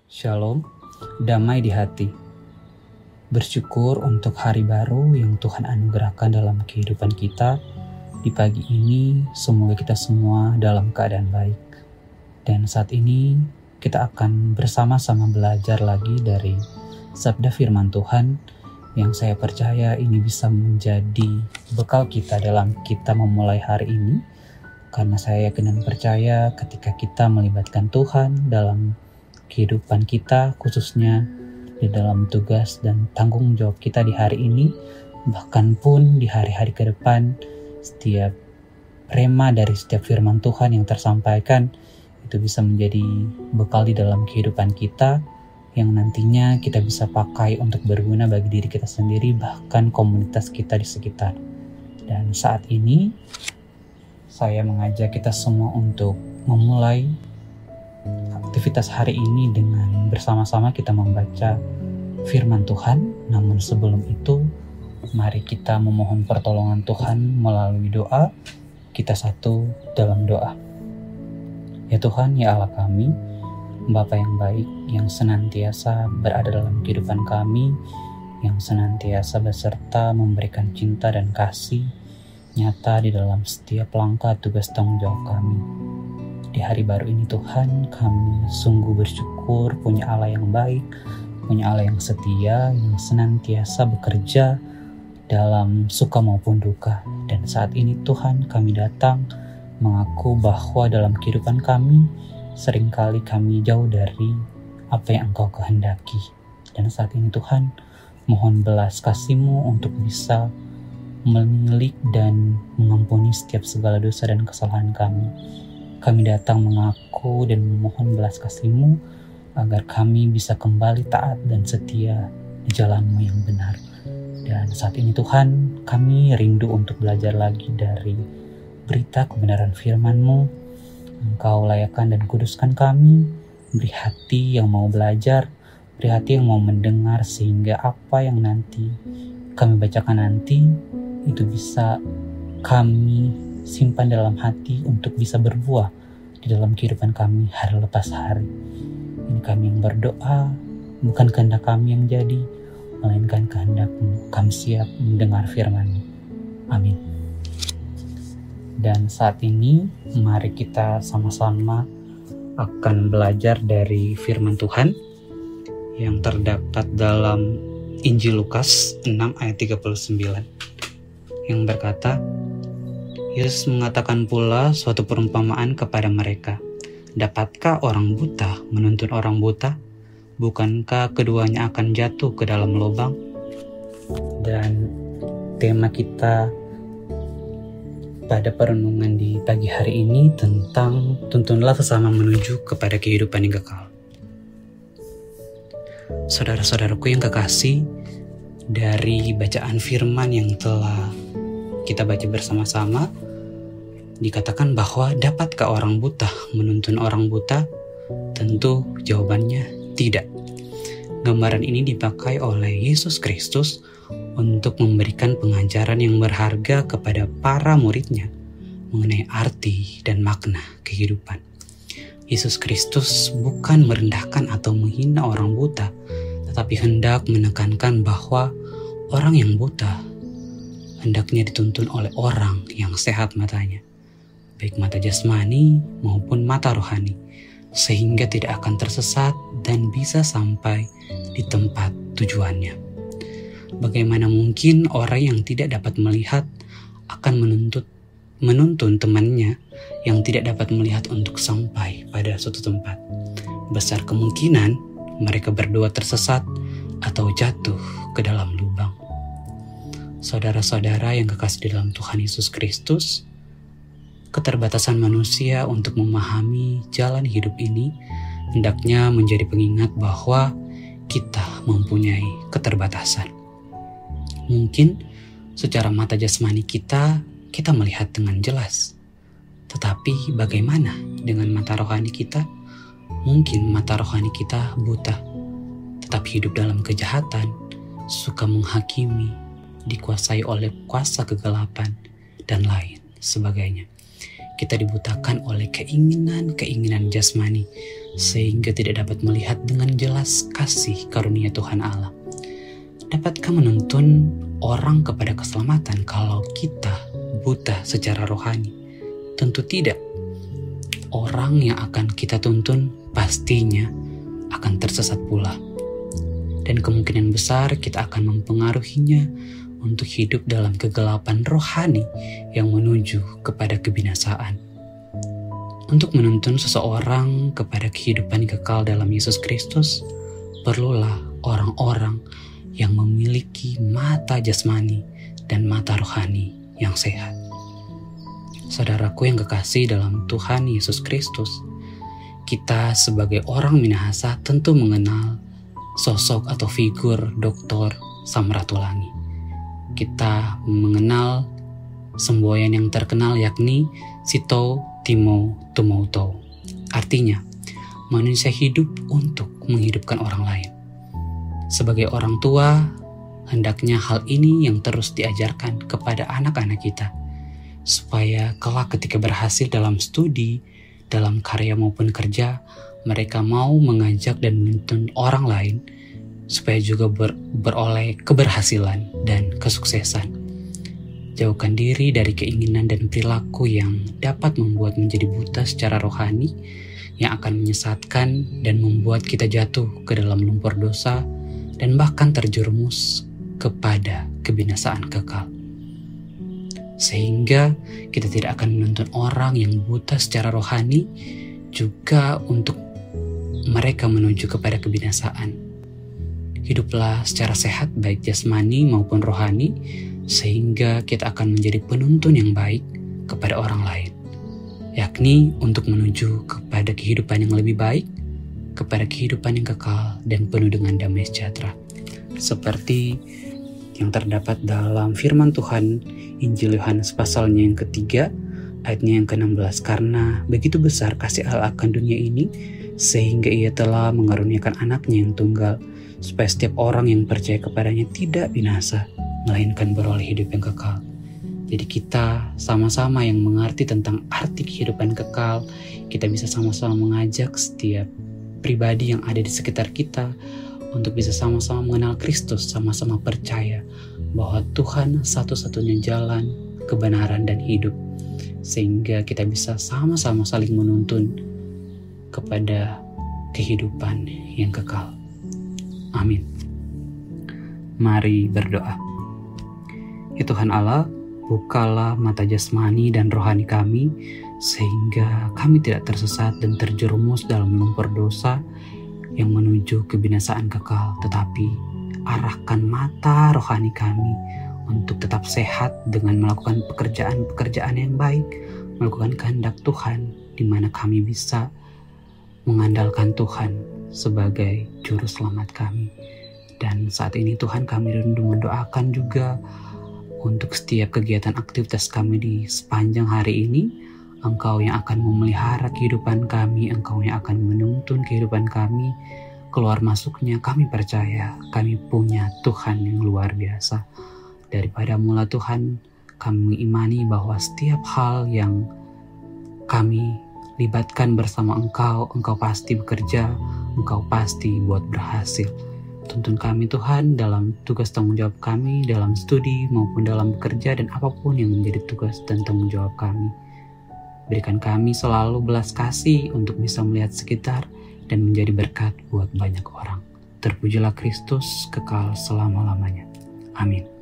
Shalom, damai di hati. Bersyukur untuk hari baru yang Tuhan anugerahkan dalam kehidupan kita. Di pagi ini, semoga kita semua dalam keadaan baik. Dan saat ini, kita akan bersama-sama belajar lagi dari sabda firman Tuhan yang saya percaya ini bisa menjadi bekal kita dalam kita memulai hari ini. Karena saya yakin dan percaya ketika kita melibatkan Tuhan dalam kehidupan kita, khususnya di dalam tugas dan tanggung jawab kita di hari ini, bahkan pun di hari-hari ke depan, setiap rema dari setiap firman Tuhan yang tersampaikan itu bisa menjadi bekal di dalam kehidupan kita yang nantinya kita bisa pakai untuk berguna bagi diri kita sendiri, bahkan komunitas kita di sekitar. Dan saat ini saya mengajak kita semua untuk memulai aktivitas hari ini dengan bersama-sama kita membaca firman Tuhan. Namun sebelum itu, mari kita memohon pertolongan Tuhan melalui doa. Kita satu dalam doa. Ya Tuhan, ya Allah kami, Bapa yang baik, yang senantiasa berada dalam kehidupan kami, yang senantiasa beserta memberikan cinta dan kasih nyata di dalam setiap langkah tugas tanggung jawab kami. Di hari baru ini Tuhan, kami sungguh bersyukur punya Allah yang baik, punya Allah yang setia, yang senantiasa bekerja dalam suka maupun duka. Dan saat ini Tuhan, kami datang mengaku bahwa dalam kehidupan kami, seringkali kami jauh dari apa yang Engkau kehendaki. Dan saat ini Tuhan, mohon belas kasih-Mu untuk bisa menilik dan mengampuni setiap segala dosa dan kesalahan kami. Kami datang mengaku dan memohon belas kasih-Mu agar kami bisa kembali taat dan setia di jalan-Mu yang benar. Dan saat ini Tuhan, kami rindu untuk belajar lagi dari berita kebenaran firman-Mu. Engkau layakkan dan kuduskan kami, beri hati yang mau belajar, beri hati yang mau mendengar, sehingga apa yang nanti kami bacakan nanti itu bisa kami simpan dalam hati untuk bisa berbuah di dalam kehidupan kami hari lepas hari. Ini kami yang berdoa, bukan kehendak kami yang jadi, melainkan kehendak-Mu. Kami siap mendengar firman-Mu. Amin. Dan saat ini, mari kita sama-sama akan belajar dari firman Tuhan yang terdapat dalam Injil Lukas 6 ayat 39 yang berkata, Yesus mengatakan pula suatu perumpamaan kepada mereka. Dapatkah orang buta menuntun orang buta? Bukankah keduanya akan jatuh ke dalam lubang? Dan tema kita pada perenungan di pagi hari ini tentang tuntunlah sesama menuju kepada kehidupan yang kekal. Saudara-saudaraku yang kekasih, dari bacaan firman yang telah kita baca bersama-sama, dikatakan bahwa dapatkah orang buta menuntun orang buta? Tentu jawabannya tidak. Gambaran ini dipakai oleh Yesus Kristus untuk memberikan pengajaran yang berharga kepada para muridnya mengenai arti dan makna kehidupan. Yesus Kristus bukan merendahkan atau menghina orang buta, tetapi hendak menekankan bahwa orang yang buta hendaknya dituntun oleh orang yang sehat matanya, baik mata jasmani maupun mata rohani, sehingga tidak akan tersesat dan bisa sampai di tempat tujuannya. Bagaimana mungkin orang yang tidak dapat melihat akan menuntun temannya yang tidak dapat melihat untuk sampai pada suatu tempat? Besar kemungkinan mereka berdua tersesat atau jatuh ke dalam lubang. Saudara-saudara yang kekasih di dalam Tuhan Yesus Kristus, keterbatasan manusia untuk memahami jalan hidup ini hendaknya menjadi pengingat bahwa kita mempunyai keterbatasan. Mungkin secara mata jasmani kita melihat dengan jelas. Tetapi bagaimana dengan mata rohani kita? Mungkin mata rohani kita buta, tetap hidup dalam kejahatan, suka menghakimi, dikuasai oleh kuasa kegelapan, dan lain sebagainya. Kita dibutakan oleh keinginan jasmani, sehingga tidak dapat melihat dengan jelas kasih karunia Tuhan Allah. Dapatkah menuntun orang kepada keselamatan kalau kita buta secara rohani? Tentu tidak. Orang yang akan kita tuntun pastinya akan tersesat pula. Dan kemungkinan besar kita akan mempengaruhinya untuk hidup dalam kegelapan rohani yang menuju kepada kebinasaan. Untuk menuntun seseorang kepada kehidupan kekal dalam Yesus Kristus, perlulah orang-orang yang memiliki mata jasmani dan mata rohani yang sehat. Saudaraku yang kekasih dalam Tuhan Yesus Kristus, kita sebagai orang Minahasa tentu mengenal sosok atau figur Dr. Samratulangi. Kita mengenal semboyan yang terkenal yakni Sito Timo Tumauto. Artinya, manusia hidup untuk menghidupkan orang lain. Sebagai orang tua, hendaknya hal ini yang terus diajarkan kepada anak-anak kita, supaya kelak ketika berhasil dalam studi, dalam karya maupun kerja, mereka mau mengajak dan menuntun orang lain, supaya juga beroleh keberhasilan dan kesuksesan. Jauhkan diri dari keinginan dan perilaku yang dapat membuat menjadi buta secara rohani, yang akan menyesatkan dan membuat kita jatuh ke dalam lumpur dosa dan bahkan terjerumus kepada kebinasaan kekal. Sehingga kita tidak akan menuntun orang yang buta secara rohani juga untuk mereka menuju kepada kebinasaan. Hiduplah secara sehat baik jasmani maupun rohani, sehingga kita akan menjadi penuntun yang baik kepada orang lain, yakni untuk menuju kepada kehidupan yang lebih baik, kepada kehidupan yang kekal dan penuh dengan damai sejahtera. Seperti yang terdapat dalam firman Tuhan Injil Yohanes pasalnya yang ketiga, ayatnya yang ke-16. Karena begitu besar kasih Allah akan dunia ini, sehingga ia telah mengaruniakan anaknya yang tunggal, supaya setiap orang yang percaya kepadanya tidak binasa, melainkan beroleh hidup yang kekal. Jadi kita sama-sama yang mengerti tentang arti kehidupan kekal, kita bisa sama-sama mengajak setiap pribadi yang ada di sekitar kita untuk bisa sama-sama mengenal Kristus, sama-sama percaya bahwa Tuhan satu-satunya jalan, kebenaran, dan hidup. Sehingga kita bisa sama-sama saling menuntun kepada kehidupan yang kekal. Amin. Mari berdoa. Ya Tuhan Allah, bukalah mata jasmani dan rohani kami, sehingga kami tidak tersesat dan terjerumus dalam lumpur dosa yang menuju kebinasaan kekal, tetapi arahkan mata rohani kami untuk tetap sehat dengan melakukan pekerjaan-pekerjaan yang baik, melakukan kehendak Tuhan, di mana kami bisa mengandalkan Tuhan sebagai juru selamat kami. Dan saat ini Tuhan, kami rindu mendoakan juga untuk setiap kegiatan aktivitas kami di sepanjang hari ini. Engkau yang akan memelihara kehidupan kami, Engkau yang akan menuntun kehidupan kami, keluar masuknya kami percaya kami punya Tuhan yang luar biasa. Daripada mula Tuhan, kami mengimani bahwa setiap hal yang kami libatkan bersama Engkau, Engkau pasti bekerja, Engkau pasti buat berhasil. Tuntun kami Tuhan dalam tugas tanggung jawab kami, dalam studi maupun dalam bekerja dan apapun yang menjadi tugas dan tanggung jawab kami. Berikan kami selalu belas kasih untuk bisa melihat sekitar dan menjadi berkat buat banyak orang. Terpujilah Kristus kekal selama-lamanya. Amin.